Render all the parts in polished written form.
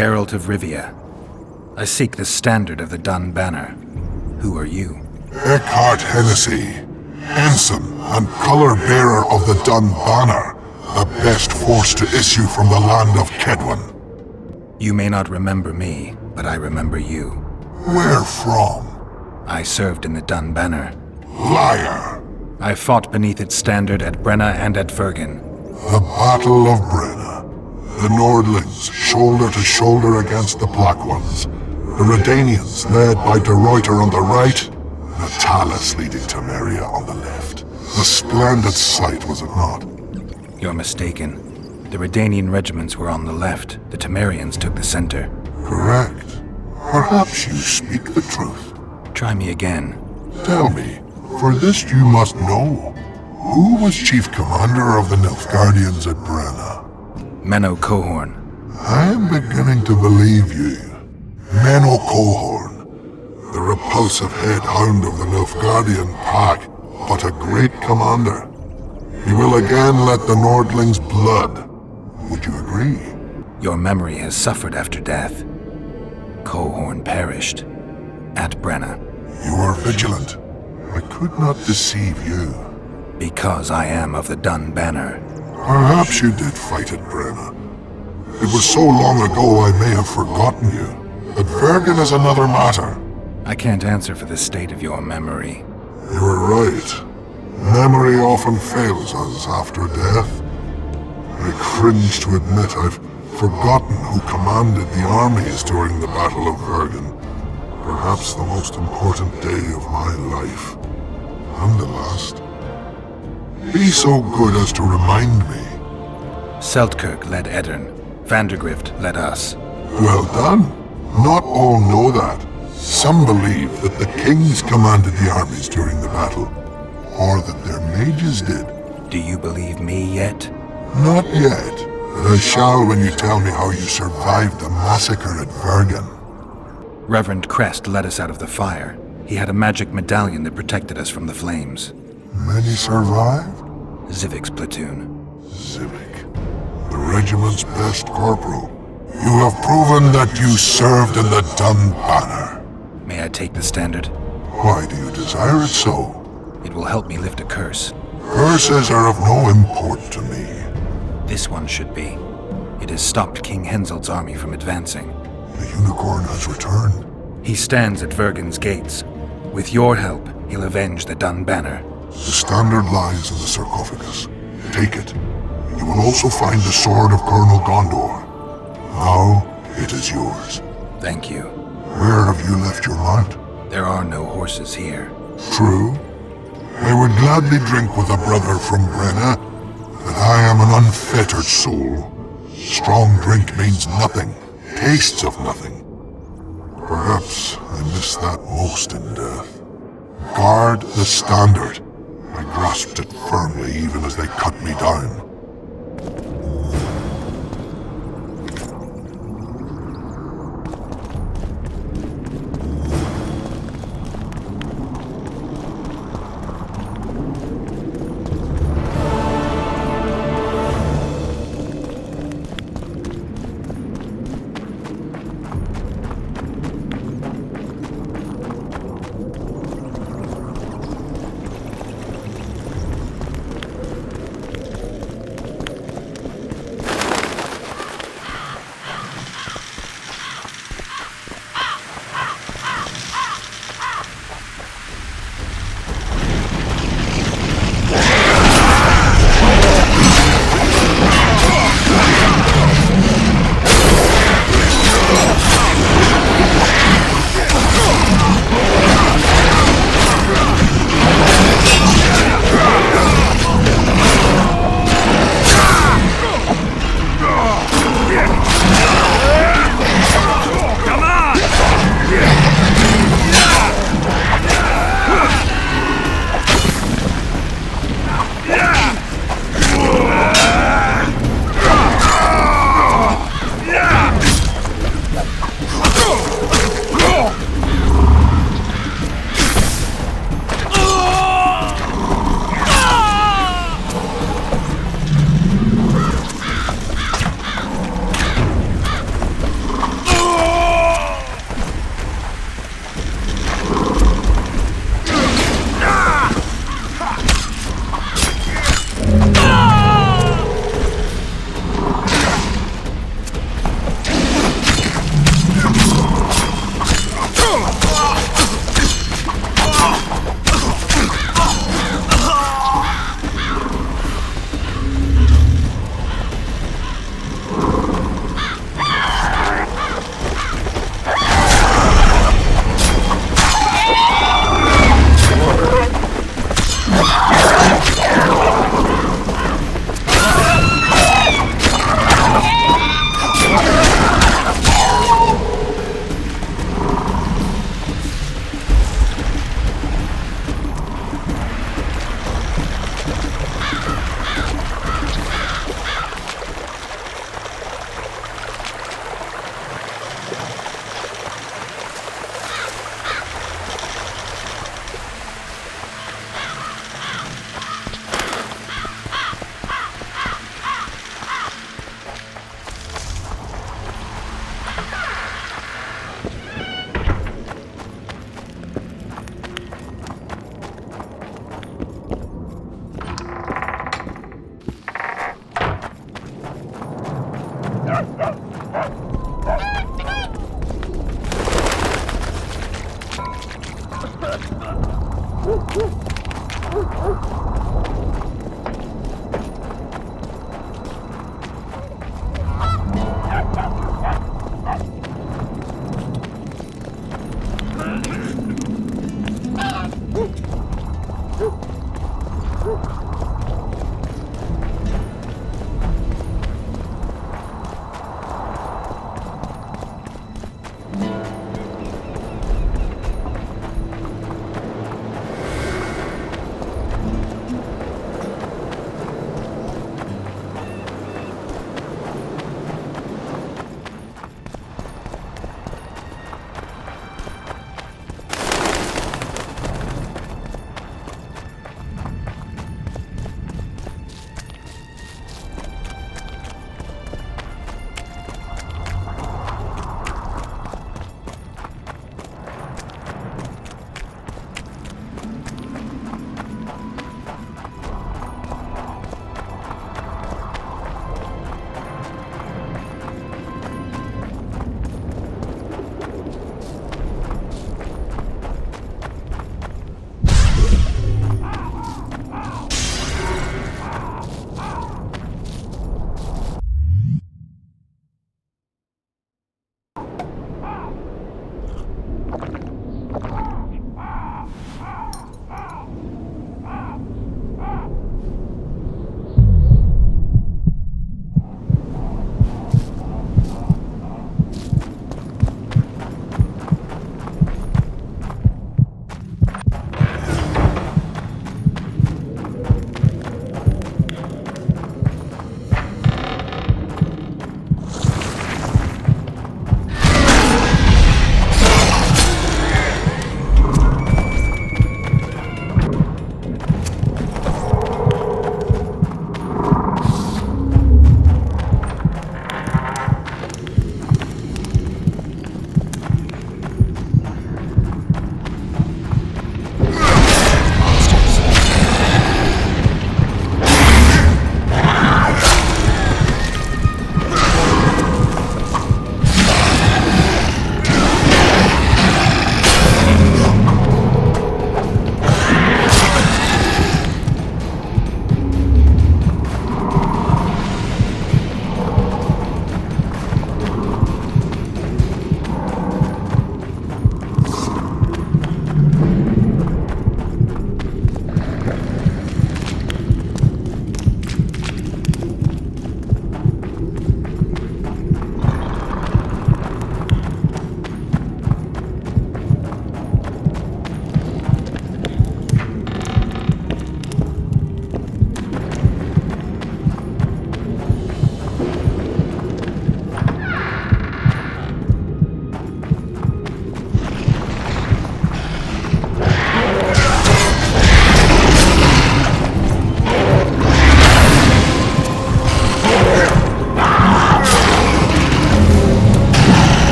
Geralt of Rivia. I seek the standard of the Dun Banner. Who are you? Eckhart Hennessy, ensign and color-bearer of the Dun Banner, the best force to issue from the land of Kedwen. You may not remember me, but I remember you. Where from? I served in the Dun Banner. Liar! I fought beneath its standard at Brenna and at Vergen. The Battle of Brenna. The Nordlings, shoulder to shoulder against the Black Ones. The Redanians, led by De Ruyter on the right, Natalis leading Temeria on the left. A splendid sight, was it not? You're mistaken. The Redanian regiments were on the left. The Temerians took the center. Correct. Perhaps you speak the truth. Try me again. Tell me, for this you must know. Who was chief commander of the Nilfgaardians at Brenna? Menno Cohorn. I am beginning to believe you. Menno Cohorn, the repulsive head hound of the Nilfgaardian pack, but a great commander. He will again let the Nordlings' blood. Would you agree? Your memory has suffered after death. Cohorn perished. At Brenna. You are vigilant. I could not deceive you. Because I am of the Dun Banner. Perhaps you did fight at Brenna. It was so long ago I may have forgotten you. But Vergen is another matter. I can't answer for the state of your memory. You are right. Memory often fails us after death. I cringe to admit I've forgotten who commanded the armies during the Battle of Vergen. Perhaps the most important day of my life. And the last. Be so good as to remind me. Seltkirk led Eddern. Vandergrift led us. Well done. Not all know that. Some believe that the kings commanded the armies during the battle, or that their mages did. Do you believe me yet? Not yet, but I shall when you tell me how you survived the massacre at Vergen. Reverend Crest led us out of the fire. He had a magic medallion that protected us from the flames. Many survived? Zivik's platoon. Zivik, the regiment's best corporal. You have proven that you served in the Dun Banner. May I take the standard? Why do you desire it so? It will help me lift a curse. Curses are of no import to me. This one should be. It has stopped King Henselt's army from advancing. The unicorn has returned. He stands at Vergen's gates. With your help, he'll avenge the Dun Banner. The standard lies in the sarcophagus. Take it. You will also find the sword of Colonel Gondor. Now, it is yours. Thank you. Where have you left your mount? There are no horses here. True. I would gladly drink with a brother from Brenna, but I am an unfettered soul. Strong drink means nothing, tastes of nothing. Perhaps I miss that most in death. Guard the standard. I grasped it firmly even as they cut me down.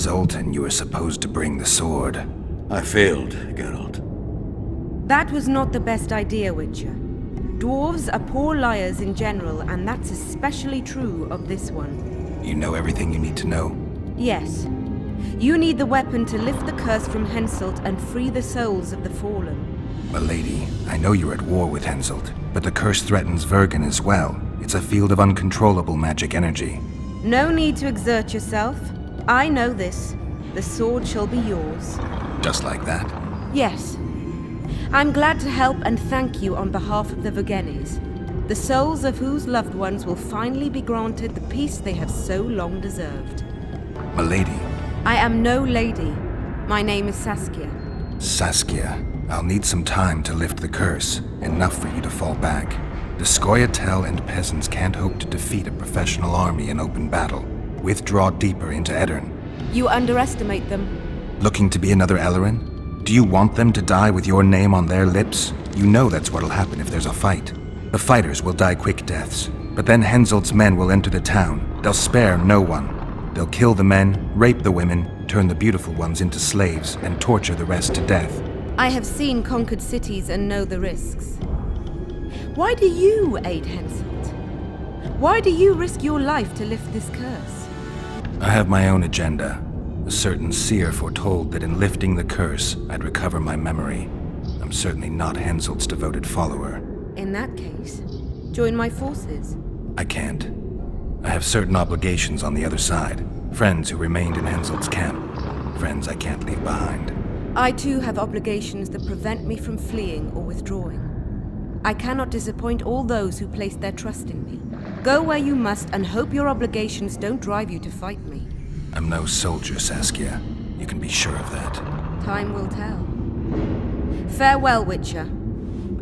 Zoltan, you were supposed to bring the sword. I failed, Geralt. That was not the best idea, Witcher. Dwarves are poor liars in general, and that's especially true of this one. You know everything you need to know? Yes. You need the weapon to lift the curse from Henselt and free the souls of the fallen. Milady, I know you're at war with Henselt, but the curse threatens Vergen as well. It's a field of uncontrollable magic energy. No need to exert yourself. I know this. The sword shall be yours. Just like that? Yes. I'm glad to help and thank you on behalf of the Vergenes, the souls of whose loved ones will finally be granted the peace they have so long deserved. Milady. I am no lady. My name is Saskia. Saskia, I'll need some time to lift the curse, enough for you to fall back. The Scoia'tael and peasants can't hope to defeat a professional army in open battle. Withdraw deeper into Edirn. You underestimate them. Looking to be another Ellerin? Do you want them to die with your name on their lips? You know that's what'll happen if there's a fight. The fighters will die quick deaths, but then Henselt's men will enter the town. They'll spare no one. They'll kill the men, rape the women, turn the beautiful ones into slaves, and torture the rest to death. I have seen conquered cities and know the risks. Why do you aid Henselt? Why do you risk your life to lift this curse? I have my own agenda. A certain seer foretold that in lifting the curse, I'd recover my memory. I'm certainly not Henselt's devoted follower. In that case, join my forces. I can't. I have certain obligations on the other side. Friends who remained in Henselt's camp. Friends I can't leave behind. I too have obligations that prevent me from fleeing or withdrawing. I cannot disappoint all those who place their trust in me. Go where you must and hope your obligations don't drive you to fight me. I'm no soldier, Saskia. You can be sure of that. Time will tell. Farewell, Witcher,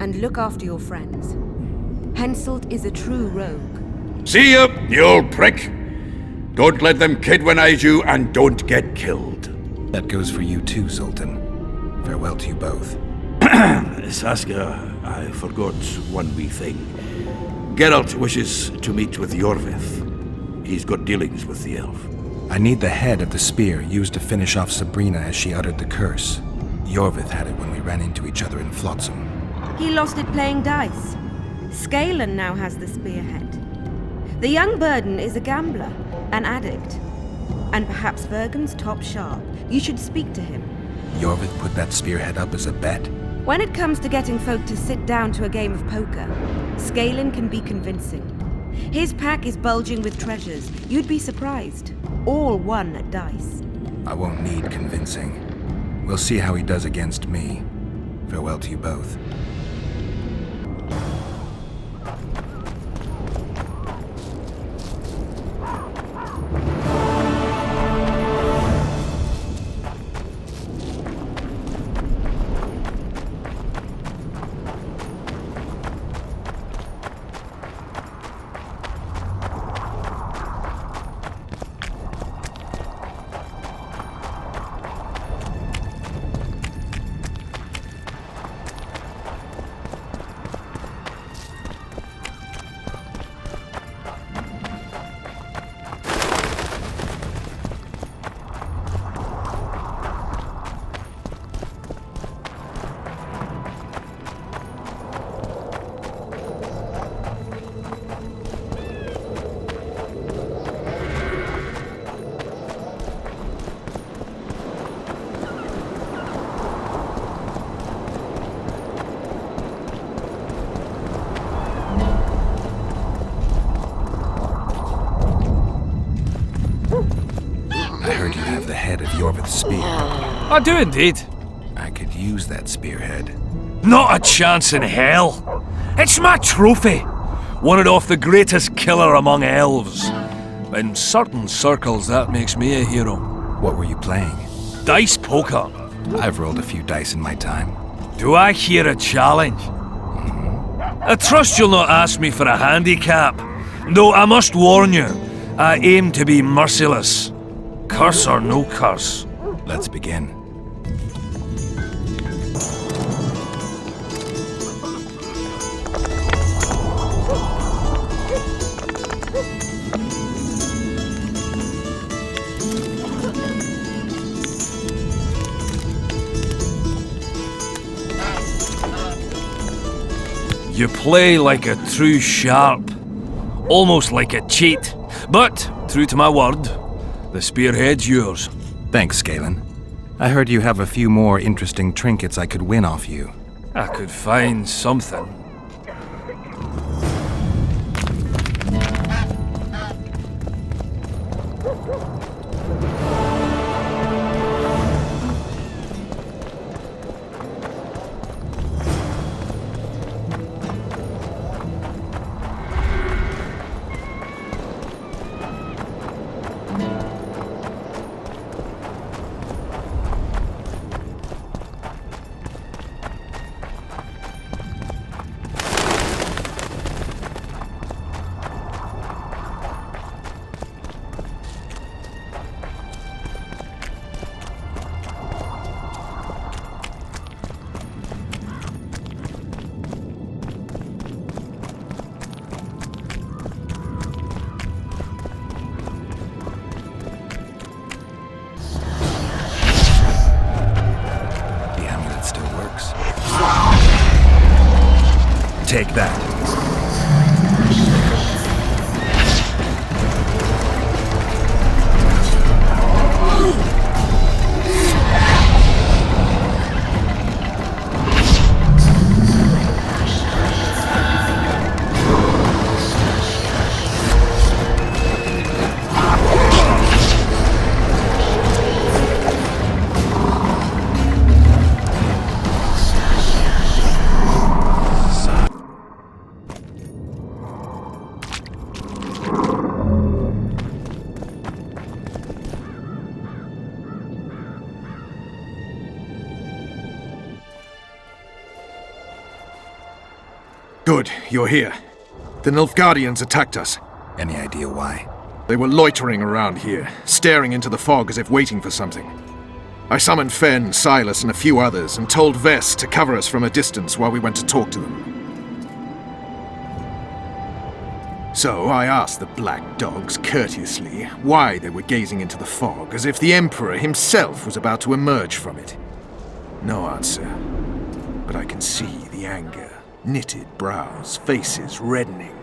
and look after your friends. Henselt is a true rogue. See you, you old prick! Don't let them kidwinize you and don't get killed. That goes for you too, Zoltan. Farewell to you both. Saskia, I forgot one wee thing. Geralt wishes to meet with Yorvith. He's got dealings with the elf. I need the head of the spear used to finish off Sabrina as she uttered the curse. Yorvith had it when we ran into each other in Flotsam. He lost it playing dice. Scalen now has the spearhead. The young Burden is a gambler, an addict, and perhaps Vergen's top sharp. You should speak to him. Yorvith put that spearhead up as a bet? When it comes to getting folk to sit down to a game of poker, Scalen can be convincing. His pack is bulging with treasures. You'd be surprised. All won at dice. I won't need convincing. We'll see how he does against me. Farewell to you both. I heard you have the head of Yorvith's spear. I do indeed. I could use that spearhead. Not a chance in hell. It's my trophy. Won it off the greatest killer among elves. In certain circles, that makes me a hero. What were you playing? Dice poker. I've rolled a few dice in my time. Do I hear a challenge? I trust you'll not ask me for a handicap. Though I must warn you, I aim to be merciless. Curse or no curse. Let's begin. You play like a true sharp. Almost like a cheat. But, true to my word, the spearhead's yours. Thanks, Galen. I heard you have a few more interesting trinkets I could win off you. I could find something. Take that. Good, you're here. The Nilfgaardians attacked us. Any idea why? They were loitering around here, staring into the fog as if waiting for something. I summoned Fen, Silas, and a few others, and told Vess to cover us from a distance while we went to talk to them. So I asked the black dogs courteously why they were gazing into the fog as if the Emperor himself was about to emerge from it. No answer, but I can see the anger. Knitted brows, faces reddening.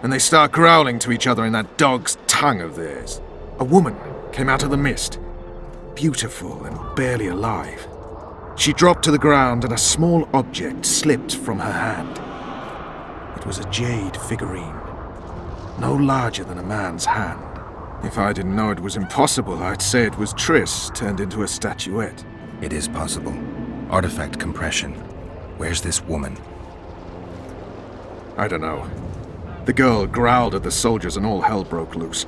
And they start growling to each other in that dog's tongue of theirs. A woman came out of the mist, beautiful and barely alive. She dropped to the ground and a small object slipped from her hand. It was a jade figurine, no larger than a man's hand. If I didn't know it was impossible, I'd say it was Triss turned into a statuette. It is possible. Artifact compression. Where's this woman? I don't know. The girl growled at the soldiers and all hell broke loose.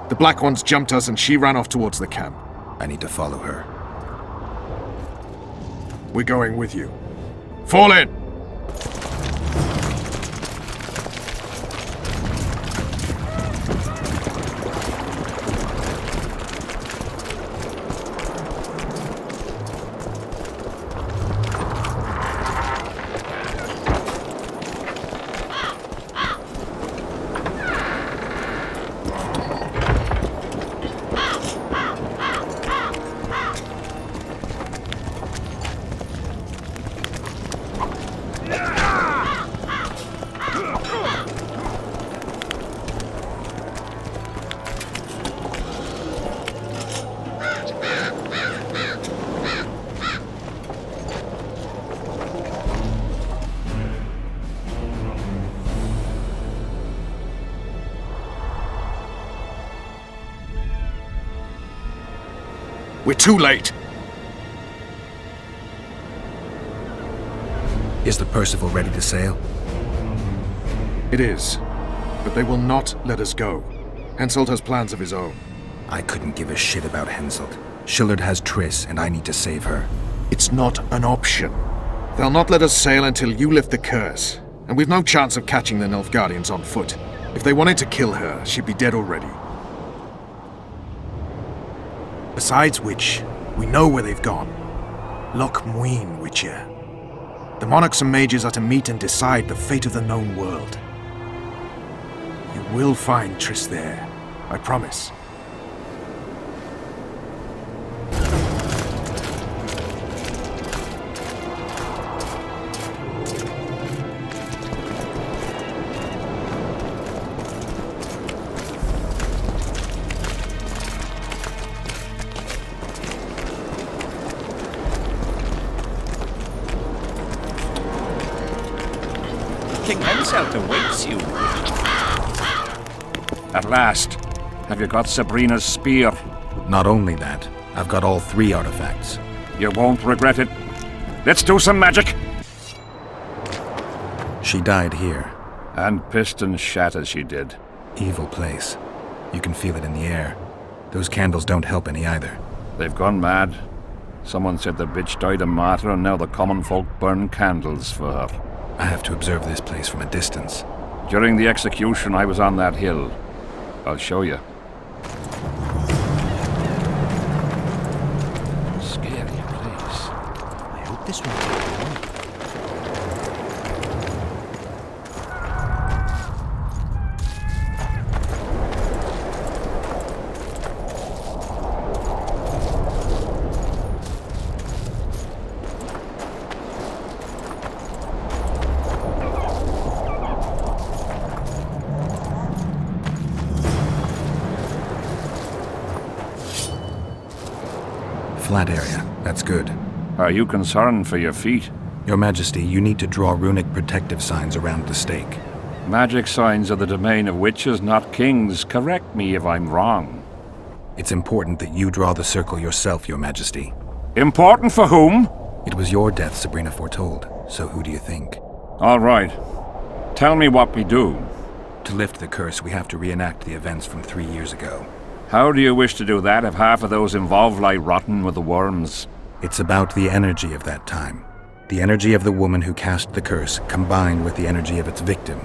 The black ones jumped us and she ran off towards the camp. I need to follow her. We're going with you. Fall in! We're too late. Is the Percival ready to sail? It is. But they will not let us go. Henselt has plans of his own. I couldn't give a shit about Henselt. Shillard has Triss, and I need to save her. It's not an option. They'll not let us sail until you lift the curse. And we've no chance of catching the Nilfgaardians on foot. If they wanted to kill her, she'd be dead already. Besides which, we know where they've gone. Loch Muin, Witcher. The monarchs and mages are to meet and decide the fate of the known world. You will find Triss there, I promise. King Henselt awaits you. At last. Have you got Sabrina's spear? Not only that, I've got all 3 artifacts. You won't regret it. Let's do some magic! She died here. And Piston shat as she did. Evil place. You can feel it in the air. Those candles don't help any either. They've gone mad. Someone said the bitch died a martyr and now the common folk burn candles for her. I have to observe this place from a distance. During the execution, I was on that hill. I'll show you. Scary place. I hope this won't take long. Flat area. That's good. Are you concerned for your feet? Your Majesty, you need to draw runic protective signs around the stake. Magic signs are the domain of witches, not kings. Correct me if I'm wrong. It's important that you draw the circle yourself, Your Majesty. Important for whom? It was your death Sabrina foretold, so who do you think? All right. Tell me what we do. To lift the curse, we have to reenact the events from 3 years ago. How do you wish to do that if half of those involved lie rotten with the worms? It's about the energy of that time. The energy of the woman who cast the curse, combined with the energy of its victim.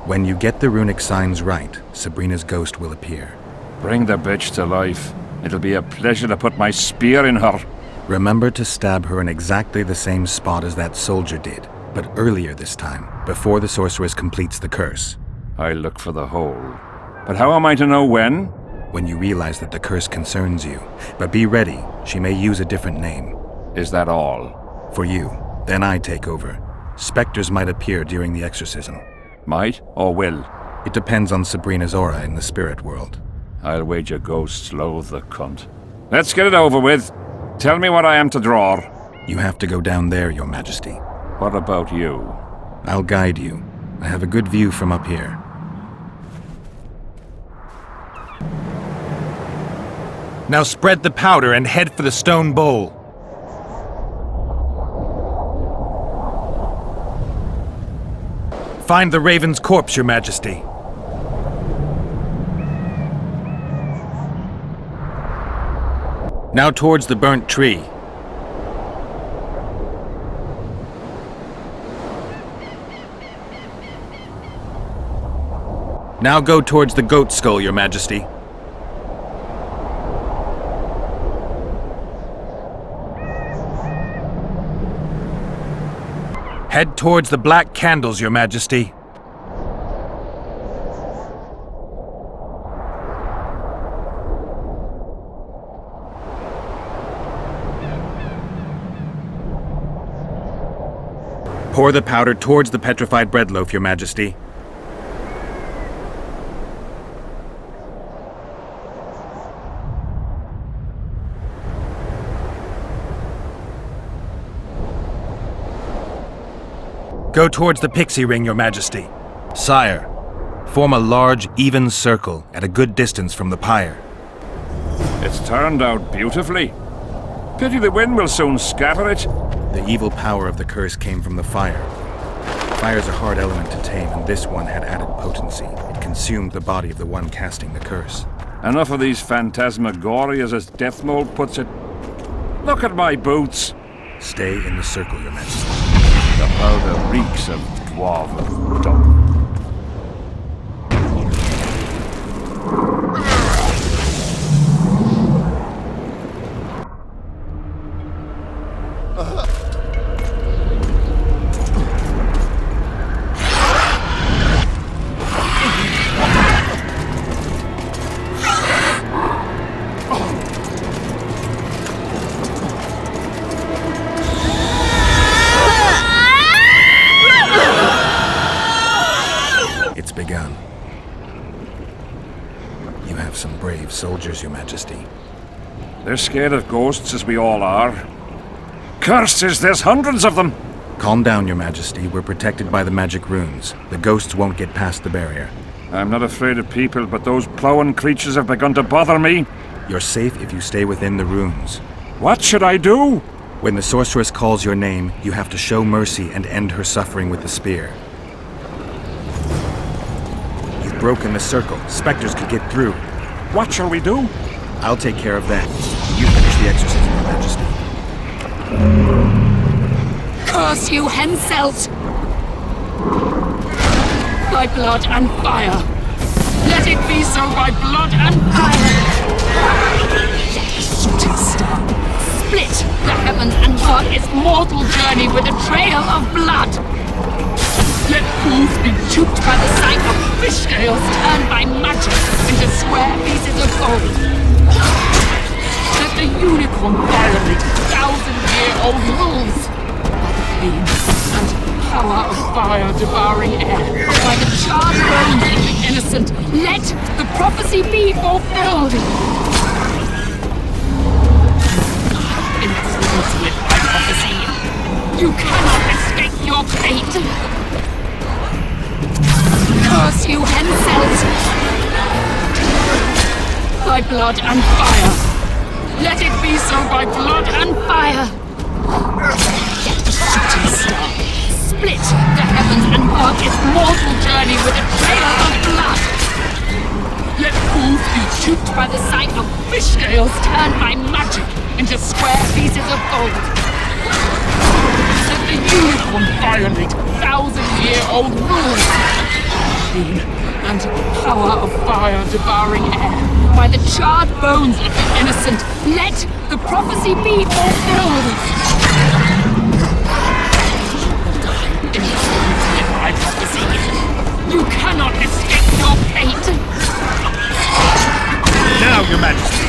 When you get the runic signs right, Sabrina's ghost will appear. Bring the bitch to life. It'll be a pleasure to put my spear in her. Remember to stab her in exactly the same spot as that soldier did, but earlier this time, before the sorceress completes the curse. I look for the hole. But how am I to know when? When you realize that the curse concerns you. But be ready, she may use a different name. Is that all? For you. Then I take over. Spectres might appear during the exorcism. Might or will? It depends on Sabrina's aura in the spirit world. I'll wager ghosts loathe the cunt. Let's get it over with. Tell me what I am to draw. You have to go down there, Your Majesty. What about you? I'll guide you. I have a good view from up here. Now spread the powder and head for the stone bowl. Find the raven's corpse, Your Majesty. Now towards the burnt tree. Now go towards the goat skull, Your Majesty. Head towards the black candles, Your Majesty. Pour the powder towards the petrified bread loaf, Your Majesty. Go towards the pixie ring, Your Majesty. Sire, form a large, even circle at a good distance from the pyre. It's turned out beautifully. Pity the wind will soon scatter it. The evil power of the curse came from the fire. Fire's a hard element to tame, and this one had added potency. It consumed the body of the one casting the curse. Enough of these phantasmagorias, as Deathmold puts it. Look at my boots. Stay in the circle, Your Majesty. The powder reeks of dwarven dung. Begun. You have some brave soldiers, Your Majesty. They're scared of ghosts, as we all are. Curses, there's hundreds of them! Calm down, Your Majesty. We're protected by the magic runes. The ghosts won't get past the barrier. I'm not afraid of people, but those plowing creatures have begun to bother me. You're safe if you stay within the runes. What should I do? When the sorceress calls your name, you have to show mercy and end her suffering with the spear. You've broken the circle. Spectres could get through. What shall we do? I'll take care of that. You finish the exorcism, Your Majesty. Curse you, Henselt! By blood and fire! Let it be so by blood and fire! Let a shooting star split the heavens and mark its mortal journey with a trail of blood! Let fools be duped by the sight of fish scales turned by magic into square pieces of gold! Let the unicorn violate thousand-year-old rules! And power of fire devouring air, by the charred bones of the innocent, let the prophecy be fulfilled! In accordance with my prophecy, you cannot escape your fate! Curse you, Henselt! By blood and fire! Let it be so by blood and fire! Shooting star, split the heavens and mark its mortal journey with a trail of blood! Let fools be duped by the sight of fish scales turned by magic into square pieces of gold! Let the unicorn violate thousand-year-old rules! And power of fire devouring air, by the charred bones of the innocent, let the prophecy be fulfilled! My prophecy. You cannot escape your fate! Now, Your Majesty!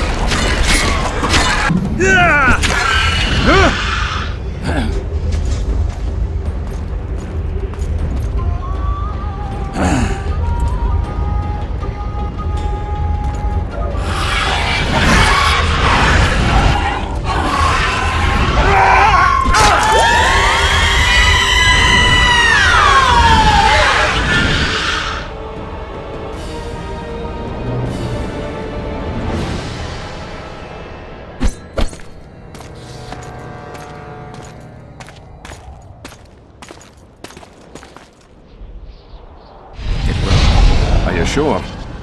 Sure.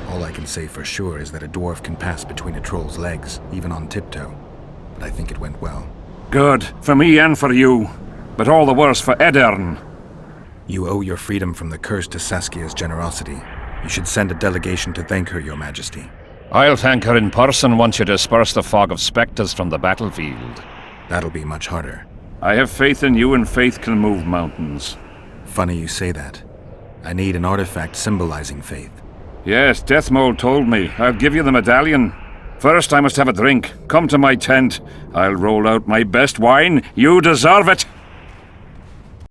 All I can say for sure is that a dwarf can pass between a troll's legs, even on tiptoe. But I think it went well. Good. For me and for you. But all the worse for Edern. You owe your freedom from the curse to Saskia's generosity. You should send a delegation to thank her, Your Majesty. I'll thank her in person once you disperse the fog of spectres from the battlefield. That'll be much harder. I have faith in you, and faith can move mountains. Funny you say that. I need an artifact symbolizing faith. Yes, Deathmole told me. I'll give you the medallion. First, I must have a drink. Come to my tent. I'll roll out my best wine. You deserve it!